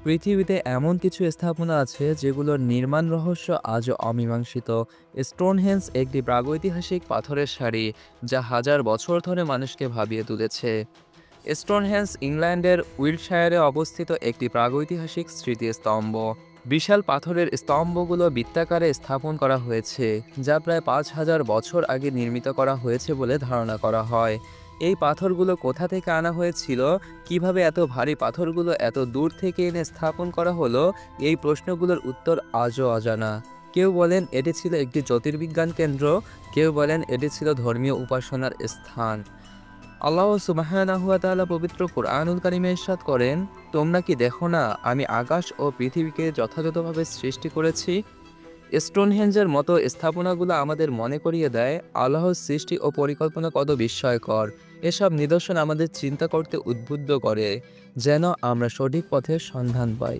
পৃথিবীতে এমন কিছু স্থাপনা আছে যেগুলোর নির্মাণ রহস্য আজও অমীমাংসিত। স্টোনহেঞ্জ একটি প্রাগৈতিহাসিক পাথরের সারি, যা হাজার বছর ধরে মানুষকে ভাবিয়ে তুলেছে। স্টোনহেঞ্জ ইংল্যান্ডের উইল্টশায়ারে অবস্থিত একটি প্রাগৈতিহাসিক স্মৃতিস্তম্ভ। বিশাল পাথরের স্তম্ভগুলো বৃত্তাকারে স্থাপন করা হয়েছে, যা প্রায় ৫,০০০ বছর আগে নির্মিত করা হয়েছে বলে ধারণা করা হয়। এই পাথরগুলো কোথা থেকে আনা হয়েছিল, কিভাবে এত ভারী পাথরগুলো এত দূর থেকে এনে স্থাপন করা হলো, এই প্রশ্নগুলোর উত্তর আজও অজানা। কেউ বলেন এটি ছিল একটি জ্যোতির্বিজ্ঞান কেন্দ্র, কেউ বলেন এটি ছিল ধর্মীয় উপাসনার স্থান। আল্লাহ সুবহানাহু ওয়া তাআলা পবিত্র কুরআনুল কারীমে ইরশাদ করেন, তোমরা কি দেখো না আমি আকাশ ও পৃথিবীকে যথাযথভাবে সৃষ্টি করেছি। স্টোনহেঞ্জের মতো স্থাপনাগুলো আমাদের মনে করিয়ে দেয় আল্লাহর সৃষ্টি ও পরিকল্পনা কত বিস্ময়কর। এসব নিদর্শন আমাদের চিন্তা করতে উদ্বুদ্ধ করে, যেন আমরা সঠিক পথের সন্ধান পাই।